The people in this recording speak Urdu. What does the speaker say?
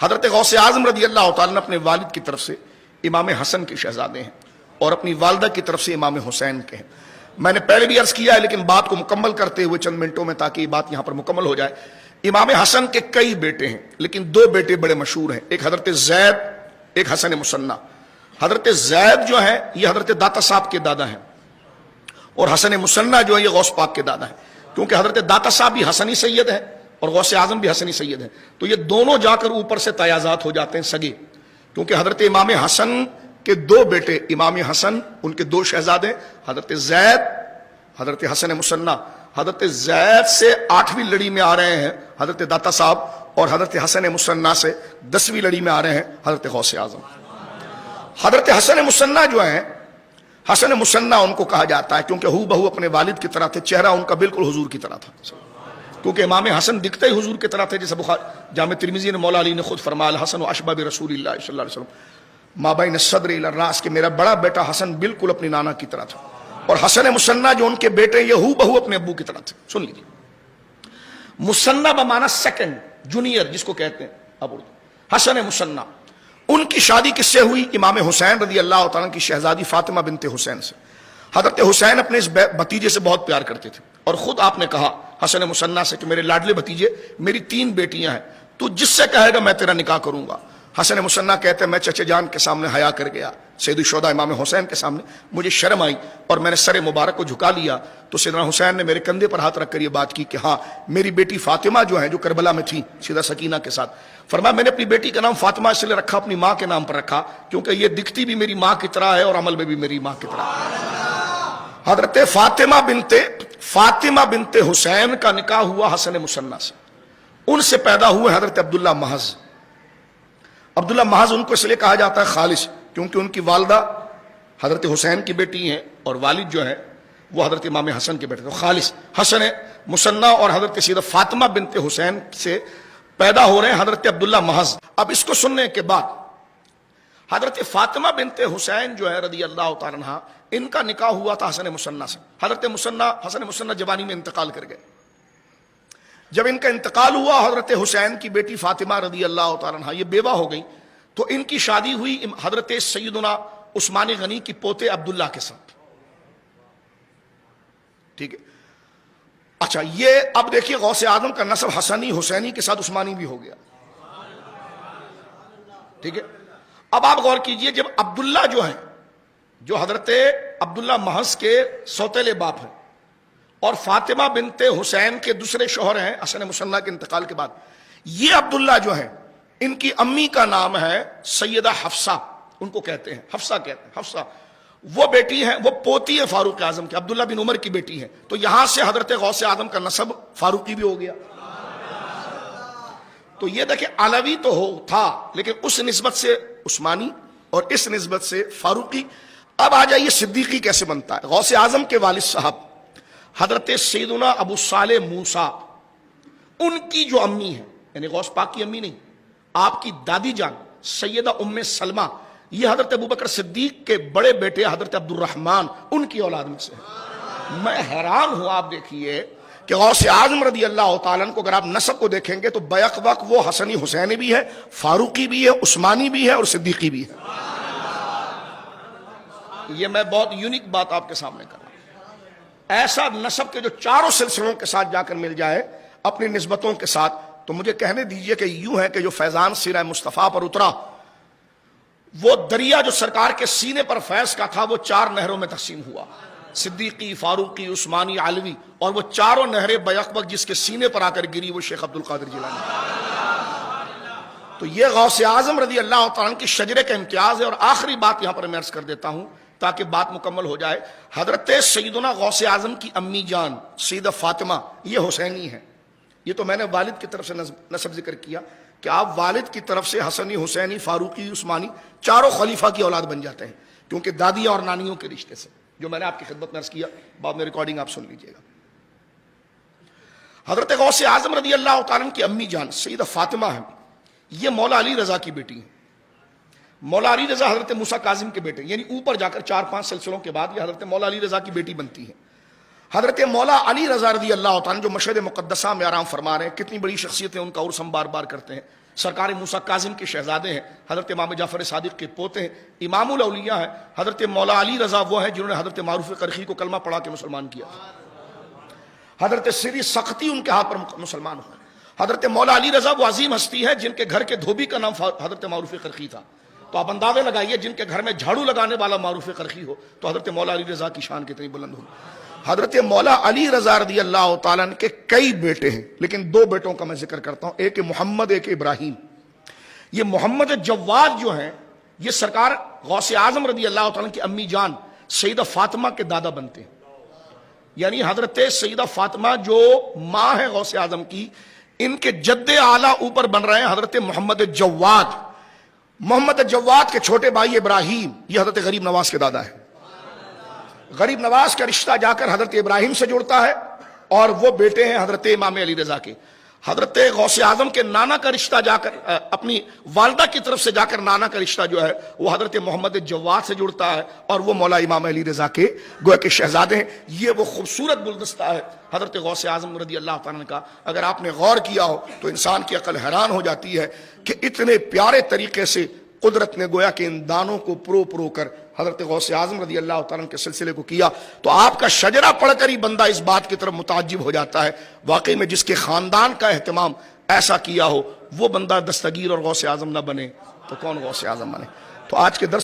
حضرت غوث اعظم رضی اللہ تعالیٰ اپنے والد کی طرف سے امام حسن کے شہزادے ہیں اور اپنی والدہ کی طرف سے امام حسین کے ہیں. میں نے پہلے بھی عرض کیا ہے لیکن بات کو مکمل کرتے ہوئے چند منٹوں میں تاکہ یہ بات یہاں پر مکمل ہو جائے. امام حسن کے کئی بیٹے ہیں لیکن دو بیٹے بڑے مشہور ہیں, ایک حضرت زید, ایک حسن مصنع. حضرت زید جو ہیں یہ حضرت داتا صاحب کے دادا ہیں اور حسن مصنع جو ہے یہ غوث پاک کے دادا ہیں, کیونکہ حضرت داتا صاحب بھی حسنی سید ہیں اور غوث اعظم بھی حسنی سید ہیں, تو یہ دونوں جا کر اوپر سے تیازات ہو جاتے ہیں سگے. کیونکہ حضرت امام حسن کے دو بیٹے امام حسن, ان کے دو شہزادے حضرت زید, حضرت حسن مصنع. حضرت زید سے 8ویں لڑی میں آ رہے ہیں حضرت داتا صاحب اور حضرت حسن مصنع سے 10ویں لڑی میں آ رہے ہیں حضرت غوث اعظم. حضرت حسن مصنع جو ہیں, حسن مصنع ان کو کہا جاتا ہے کیونکہ ہو بہو اپنے والد کی طرح تھے, چہرہ ان کا بالکل حضور کی طرح تھا. کیونکہ امام حسن دکھتے ہی حضور کی طرح تھے, جیسے جامع ترمذی نے مولا علی نے خود فرمایا الحسن اشبہ برسول اللہ صلی اللہ علیہ وسلم ما بین الصدر الی الراس, کہ میرا بڑا بیٹا حسن بالکل اپنی نانا کی طرح تھا. اور حسن مصنع جو ان کے بیٹے یہ ہو بہو اپنے ابو کی طرح تھے. سن لیجیے, مصنع بمعنی سیکنڈ, جونیئر جس کو کہتے ہیں اب اردو. حسن مصنع ان کی شادی کس سے ہوئی؟ امام حسین رضی اللہ تعالیٰ کی شہزادی فاطمہ بنت حسین سے. حضرت حسین اپنے اس بھتیجے سے بہت پیار کرتے تھے اور خود آپ نے کہا حسن مصنع سے کہ میرے لاڈلے بھتیجے, میری 3 بیٹیاں ہیں, تو جس سے کہے گا میں تیرا نکاح کروں گا. حسن مصنع کہتے ہیں میں چچے جان کے سامنے حیا کر گیا, سید الشہداء امام حسین کے سامنے مجھے شرم آئی اور میں نے سر مبارک کو جھکا لیا, تو سیدنا حسین نے میرے کندھے پر ہاتھ رکھ کر یہ بات کی کہ ہاں میری بیٹی فاطمہ جو ہے جو کربلا میں تھی سیدہ سکینہ کے ساتھ, فرمایا میں نے اپنی بیٹی کا نام فاطمہ اس لیے رکھا, اپنی ماں کے نام پر رکھا کیونکہ یہ دکھتی بھی میری ماں کی طرح ہے اور عمل میں بھی میری ماں کی طرح ہے. حضرت فاطمہ بنت حسین کا نکاح ہوا حسن مصنع سے. ان سے پیدا ہوئے حضرت عبداللہ محض. عبداللہ محض ان کو اس لیے کہا جاتا ہے خالص کیونکہ ان کی والدہ حضرت حسین کی بیٹی ہیں اور والد جو ہے وہ حضرت امام حسن کے بیٹے. تو خالص حسن مصنع اور حضرت سیدہ فاطمہ بنت حسین سے پیدا ہو رہے ہیں حضرت عبداللہ محض. اب اس کو سننے کے بعد حضرت فاطمہ بنت حسین جو ہے رضی اللہ تعالیٰ عنہ, ان کا نکاح ہوا تھا حسن مصنع سے. حضرت حسن مصنع جوانی میں انتقال کر گئے. جب ان کا انتقال ہوا حضرت حسین کی بیٹی فاطمہ رضی اللہ تعالیٰ عنہ یہ بیوہ ہو گئی, تو ان کی شادی ہوئی حضرت سیدنا عثمان غنی کی پوتے عبداللہ کے ساتھ. ٹھیک ہے, اچھا یہ اب دیکھیے غوث اعظم کا نسب حسنی حسینی کے ساتھ عثمانی بھی ہو گیا. ٹھیک ہے, اب آپ غور کیجئے, جب عبداللہ جو ہیں جو حضرت عبداللہ محض کے سوتیلے باپ ہیں اور فاطمہ بنت حسین کے دوسرے شوہر ہیں حسن مصنع کے انتقال کے بعد, یہ عبداللہ جو ہیں ان کی امی کا نام ہے سیدہ حفصہ, ان کو کہتے ہیں حفصہ کہتے ہیں. حفصہ وہ بیٹی ہیں, وہ پوتی ہے فاروق اعظم کے, عبداللہ بن عمر کی بیٹی ہیں. تو یہاں سے حضرت غوث اعظم کا نسب فاروقی بھی ہو گیا. تو یہ دیکھیں علوی تو تھا لیکن اس نسبت سے عثمانی اور اس نسبت سے فاروقی. اب آ جائیے صدیقی کیسے بنتا ہے. غوث اعظم کے والد صاحب حضرت سیدنا ابو صالح موسیٰ, ان کی جو امی ہے, یعنی غوث پاک کی امی نہیں, آپ کی دادی جان سیدہ ام سلمہ, یہ حضرت ابوبکر صدیق کے بڑے بیٹے حضرت عبد الرحمن ان کی اولاد میں سے. میں حیران ہوں, آپ دیکھیے کہ غوث اعظم رضی اللہ تعالیٰ کو اگر آپ نسب کو دیکھیں گے تو بیک وقت وہ حسنی حسینی بھی ہے, فاروقی بھی ہے, عثمانی بھی ہے اور صدیقی بھی ہے. یہ میں بہت یونیک بات آپ کے سامنے کر رہا ہوں. ایسا نسب کے جو چاروں سلسلوں کے ساتھ جا کر مل جائے اپنی نسبتوں کے ساتھ, تو مجھے کہنے دیجئے کہ یوں ہے کہ جو فیضان سیرہ مصطفیٰ پر اترا وہ دریا جو سرکار کے سینے پر فیض کا تھا وہ 4 نہروں میں تقسیم ہوا, صدیقی, فاروقی, عثمانی, علوی, اور وہ چاروں نہریں بیک وقت جس کے سینے پر آ کر گری وہ شیخ عبد القادر جیلانی. تو یہ غوث اعظم رضی اللہ تعالیٰ کی شجرے کا امتیاز ہے. اور آخری بات یہاں پر میں عرض کر دیتا ہوں تاکہ بات مکمل ہو جائے. حضرت سیدنا غوث اعظم کی امی جان سیدہ فاطمہ یہ حسینی ہے. یہ تو میں نے والد کی طرف سے نسب ذکر کیا کہ آپ والد کی طرف سے حسنی, حسینی, فاروقی, عثمانی چاروں خلیفہ کی اولاد بن جاتے ہیں کیونکہ دادیاں اور نانیوں کے رشتے سے, جو میں نے آپ کی خدمت میں عرض کیا. بعد میں ریکارڈنگ آپ سن لیجئے گا. حضرت غوث اعظم رضی اللہ تعالیٰ کی امی جان سیدہ فاطمہ ہیں, یہ مولا علی رضا کی بیٹی ہیں. مولا علی رضا حضرت موسیٰ کاظم کے بیٹے, یعنی اوپر جا کر 4-5 سلسلوں کے بعد یہ حضرت مولا علی رضا کی بیٹی بنتی ہے. حضرت مولا علی رضا رضی اللہ تعالیٰ جو مشہد مقدسہ میں آرام فرما رہے ہیں, کتنی بڑی شخصیت ہے, ان کا عرس ہم بار بار کرتے ہیں. سرکار موسیٰ کاظم کے شہزادے ہیں، حضرت امام جعفر صادق کے پوتے ہیں، امام الاولیاء ہیں، حضرت مولا علی رضا وہ ہیں جنہوں نے حضرت معروف قرخی کو کلمہ پڑھا کے مسلمان کیا، حضرت سری سختی ان کے ہاتھ پر مسلمان ہوئے، حضرت مولا علی رضا وہ عظیم ہستی ہے جن کے گھر کے دھوبی کا نام حضرت معروف قرخی تھا، تو آپ اندازے لگائیے جن کے گھر میں جھاڑو لگانے والا معروف قرخی ہو تو حضرت مولا علی رضا کی شان کتنی بلند ہوگی۔ حضرت مولا علی رضا رضی اللہ تعالیٰ عنہ کے کئی بیٹے ہیں، لیکن دو بیٹوں کا میں ذکر کرتا ہوں، ایک محمد، ایک ابراہیم۔ یہ محمد جواد جو ہیں یہ سرکار غوث اعظم رضی اللہ تعالیٰ کی امی جان سیدہ فاطمہ کے دادا بنتے ہیں، یعنی حضرت سیدہ فاطمہ جو ماں ہے غوث اعظم کی، ان کے جد اعلیٰ اوپر بن رہے ہیں حضرت محمد جواد۔ محمد جواد کے چھوٹے بھائی ابراہیم یہ حضرت غریب نواز کے دادا ہے، غریب نواز کا رشتہ جا کر حضرت ابراہیم سے جڑتا ہے اور وہ بیٹے ہیں حضرت امام علی رضا کے۔ حضرت غوث اعظم کے نانا کا رشتہ جا کر اپنی والدہ کی طرف سے جا کر نانا کا رشتہ جو ہے وہ حضرت محمد جواد سے جڑتا ہے اور وہ مولا امام علی رضا کے گویا کے شہزادے ہیں۔ یہ وہ خوبصورت گلدستہ ہے حضرت غوث اعظم رضی اللہ تعالیٰ کا، اگر آپ نے غور کیا ہو تو انسان کی عقل حیران ہو جاتی ہے کہ اتنے پیارے طریقے سے قدرت نے گویا کہ ان دانوں کو پرو کر حضرت غوث اعظم رضی اللہ تعالیٰ کے سلسلے کو کیا، تو آپ کا شجرہ پڑھ کر ہی بندہ اس بات کی طرف متعجب ہو جاتا ہے، واقعی میں جس کے خاندان کا اہتمام ایسا کیا ہو وہ بندہ دستگیر اور غوث اعظم نہ بنے تو کون غوث اعظم بنے۔ تو آج کے درس